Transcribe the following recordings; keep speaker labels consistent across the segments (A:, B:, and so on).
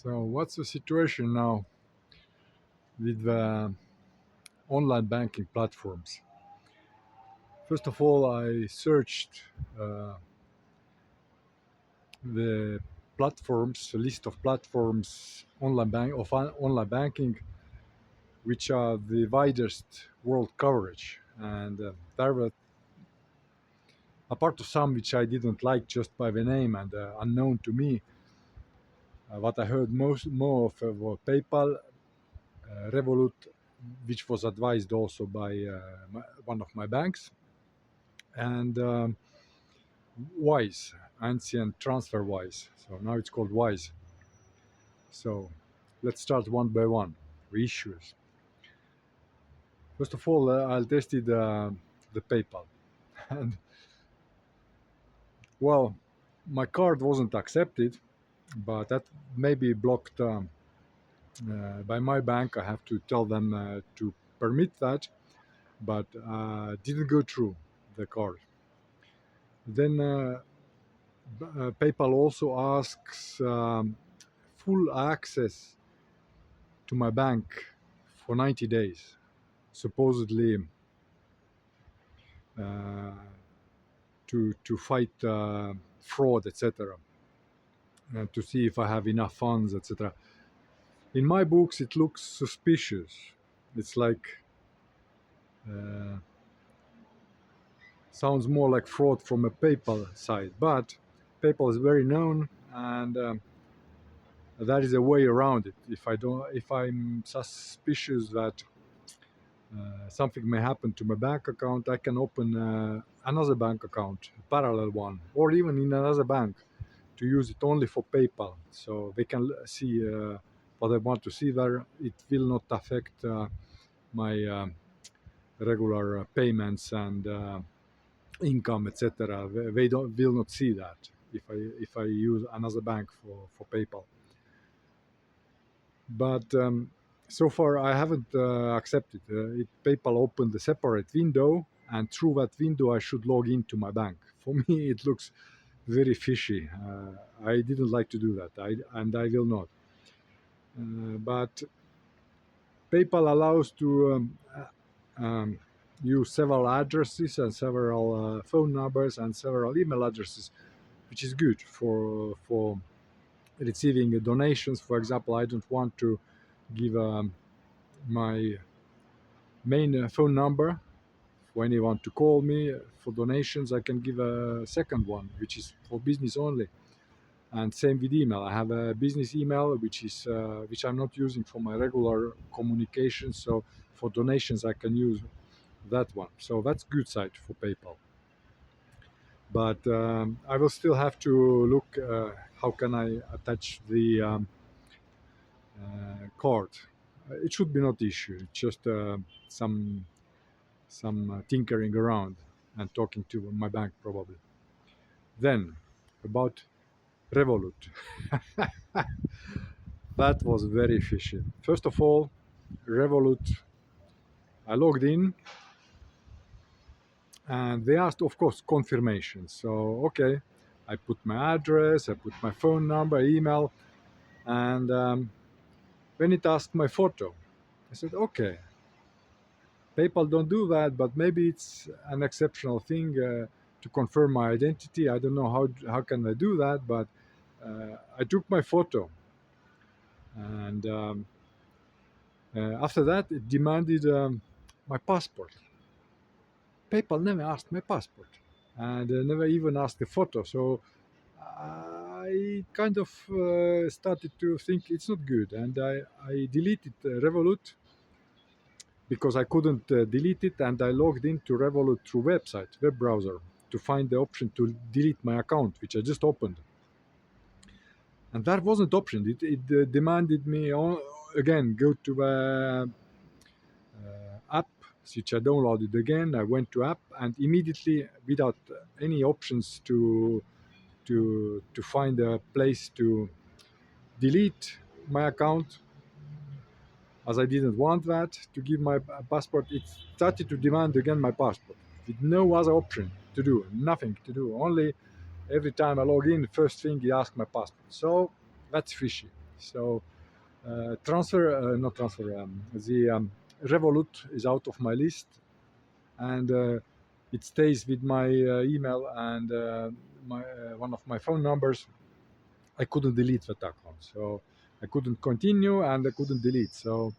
A: So, what's the situation now with the online banking platforms? First of all, I searched uh, the platforms, a list of platforms online banking, which are the widest world coverage, and there were apart of some which I didn't like just by the name and unknown to me. What I heard more of were PayPal, Revolut, which was advised also by one of my banks, and Wise, ancient TransferWise. So now it's called Wise. So let's start one by one. The issues. First of all, I'll test it, the PayPal, and well, my card wasn't accepted, but that may be blocked by my bank. I have to tell them to permit that, but didn't go through the card. Then PayPal also asks full access to my bank for 90 days, supposedly uh, to fight fraud, etc., to see if I have enough funds, etc. In my books, it looks suspicious. It's like uh, sounds more like fraud from a PayPal side, but PayPal is very known, and that is a way around it. If I'm suspicious that something may happen to my bank account, I can open another bank account, a parallel one, or even in another bank to use it only for PayPal. So they can see what I want to see there. It will not affect my regular payments and income, etc. They don't will not see that if I use another bank for PayPal. But so far I haven't accepted. PayPal opened a separate window, and through that window I should log into my bank. For me, it looks very fishy. I didn't like to do that, and I will not. But PayPal allows to use several addresses and several phone numbers and several email addresses, which is good for receiving donations. For example, I don't want to give my main phone number for anyone to call me for donations. I can give a second one, which is for business only. And same with email. I have a business email, which I'm not using for my regular communication. So for donations, I can use that one. So that's good side for PayPal. But I will still have to look how can I attach the card. It should be not issue. It's just some tinkering around and talking to my bank probably. Then about Revolut, that was very fishy. First of all, Revolut, I logged in and they asked, of course, confirmation. So okay, I put my address, I put my phone number, email, and when it asked my photo, I said, okay, PayPal don't do that, but maybe it's an exceptional thing to confirm my identity. I don't know how can I do that, but I took my photo, and after that it demanded my passport. PayPal never asked my passport, and never even asked the photo. So I kind of started to think it's not good, and I deleted Revolut because I couldn't delete it, and I logged into Revolut through web browser, to find the option to delete my account, which I just opened. And that wasn't option. It demanded me again go to the app, which I downloaded again. I went to app and immediately, without any options to find a place to delete my account, as I didn't want that to give my passport, it started to demand again my passport with no other option to do, nothing to do. Only every time I log in, first thing he asks my passport. So that's fishy. So not transfer. The Revolut is out of my list, and it stays with my email and my one of my phone numbers. I couldn't delete that account, so I couldn't continue and I couldn't delete. So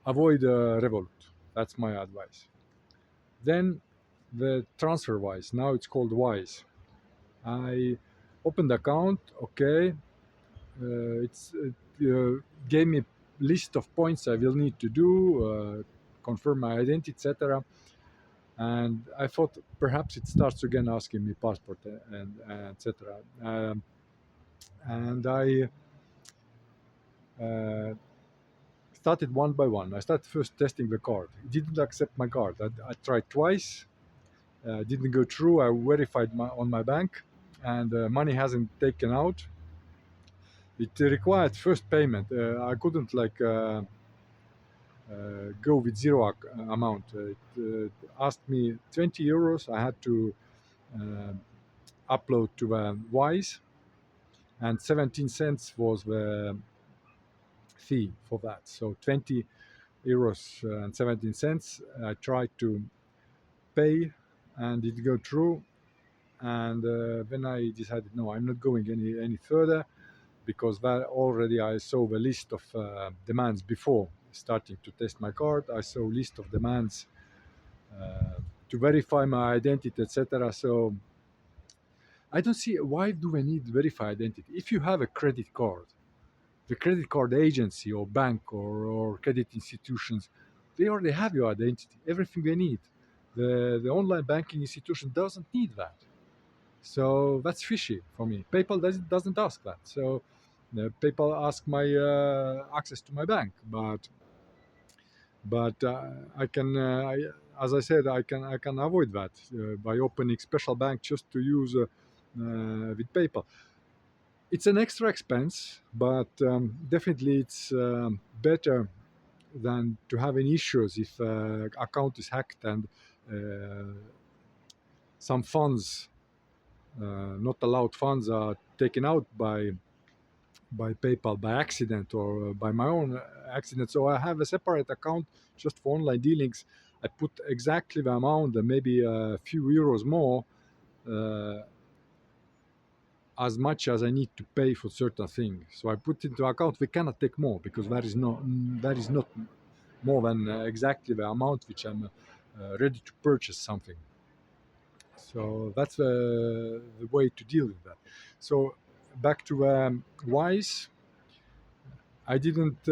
A: avoid Revolut. That's my advice. Then the TransferWise. Now it's called Wise. I opened the account. Okay, it gave me list of points I will need to do, confirm my identity, etc. And I thought perhaps it starts again asking me passport and etc. And I uh, started one by one. I started first testing the card. It didn't accept my card. I tried twice. Didn't go through. I verified on my bank, and money hasn't taken out. It required first payment. I couldn't go with zero amount. It asked me 20 euros. I had to uh, upload to Wise, and 17 cents was the fee for that. So 20 euros and 17 cents. I tried to pay, and it go through. And then I decided, no, I'm not going any further, because that already I saw the list of demands before starting to test my card. I saw list of demands to verify my identity, etc. So I don't see why do we need verify identity. If you have a credit card, the credit card agency or bank or credit institutions, they already have your identity, everything they need. The online banking institution doesn't need that. So that's fishy for me. PayPal doesn't ask that. So PayPal ask my access to my bank, but I can, as I said, I can avoid that by opening special bank just to use with PayPal. It's an extra expense, but definitely it's better than to have any issues if account is hacked and uh, some funds, not allowed funds, are taken out by PayPal by accident or by my own accident. So I have a separate account just for online dealings. I put exactly the amount, maybe a few euros more, uh, as much as I need to pay for certain things. So I put into account we cannot take more, because that is not more than exactly the amount which I'm ready to purchase something. So that's the way to deal with that. So back to Wise. I didn't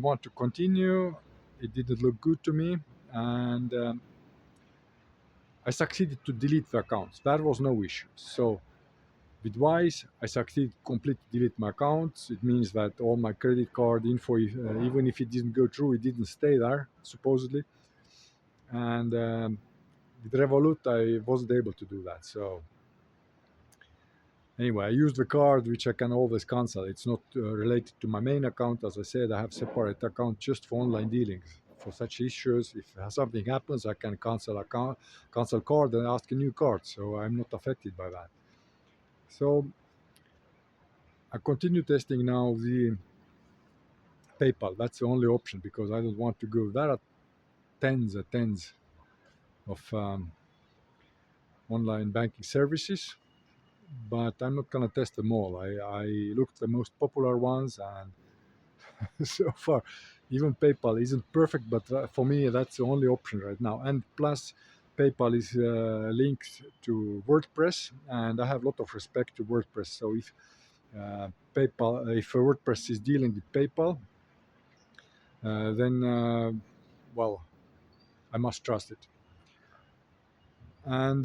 A: want to continue. It didn't look good to me, and I succeeded to delete the accounts. That was no issue. So with Wise, I succeeded completely delete my accounts. It means that all my credit card info, even if it didn't go through, it didn't stay there supposedly. And with Revolut, I wasn't able to do that. So anyway, I used the card, which I can always cancel. It's not related to my main account. As I said, I have separate account just for online dealings. For such issues, if something happens, I can cancel card and ask a new card. So I'm not affected by that. So I continue testing now the PayPal. That's the only option, because I don't want to go. There are tens and tens of online banking services, but I'm not gonna test them all. I looked the most popular ones, and so far, even PayPal isn't perfect, but for me, that's the only option right now. And plus, PayPal is linked to WordPress, and I have a lot of respect to WordPress. So if WordPress is dealing with PayPal, then well, I must trust it. And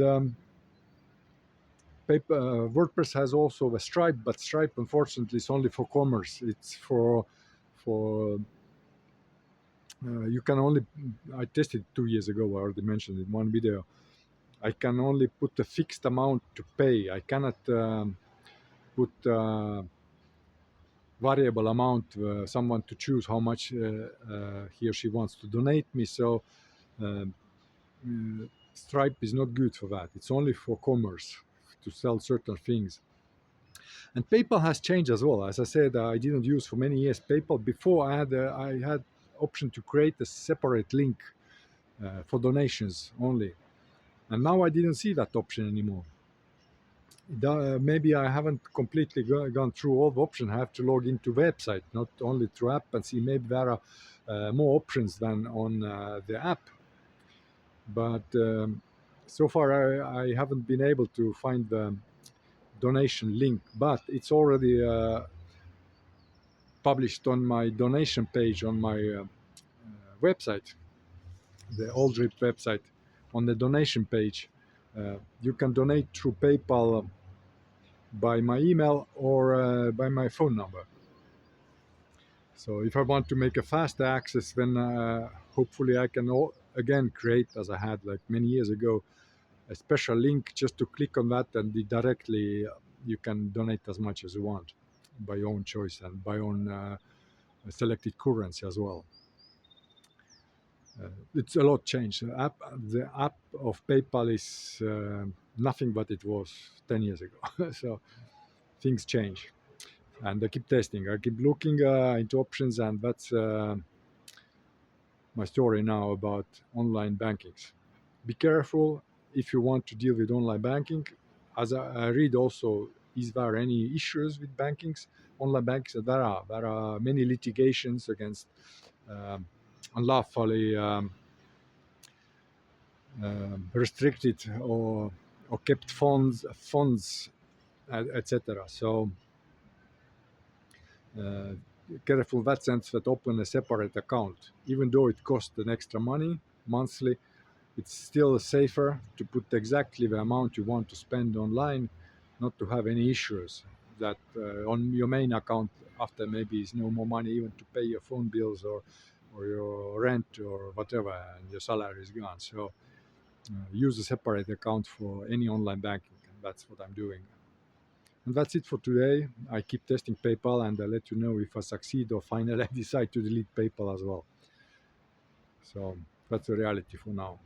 A: WordPress has also a Stripe, but Stripe, unfortunately, is only for commerce. It's for you can only. I tested 2 years ago. I already mentioned in one video. I can only put a fixed amount to pay. I cannot put variable amount, someone to choose how much he or she wants to donate me. So um, Stripe is not good for that. It's only for commerce, to sell certain things. And PayPal has changed as well. As I said, I didn't use for many years PayPal. Before I had option to create a separate link for donations only, and now I didn't see that option anymore. Maybe I haven't completely gone through all the options. I have to log into website, not only through app, and see maybe there are more options than on the app. But so far I haven't been able to find the donation link, but it's already published on my donation page on my website, the Aldrip website. On the donation page, you can donate through PayPal by my email or by my phone number. So if I want to make a fast access, then hopefully I can again create, as I had like many years ago, a special link just to click on that, and directly you can donate as much as you want by your own choice and by own selected currency as well. It's a lot changed. The app of PayPal is nothing but it was 10 years ago. So things change. And I keep testing. I keep looking into options, and that's my story now about online bankings. Be careful if you want to deal with online banking. As I read also, is there any issues with bankings, online bankings? There are many litigations against um, unlawfully restricted or kept funds, etc. So uh, careful that sense that open a separate account, even though it costs an extra money monthly. It's still safer to put exactly the amount you want to spend online, not to have any issues that on your main account after maybe is no more money even to pay your phone bills or your rent or whatever, and your salary is gone. So use a separate account for any online banking. That's what I'm doing. And that's it for today. I keep testing PayPal, and I'll let you know if I succeed or finally I decide to delete PayPal as well. So that's the reality for now.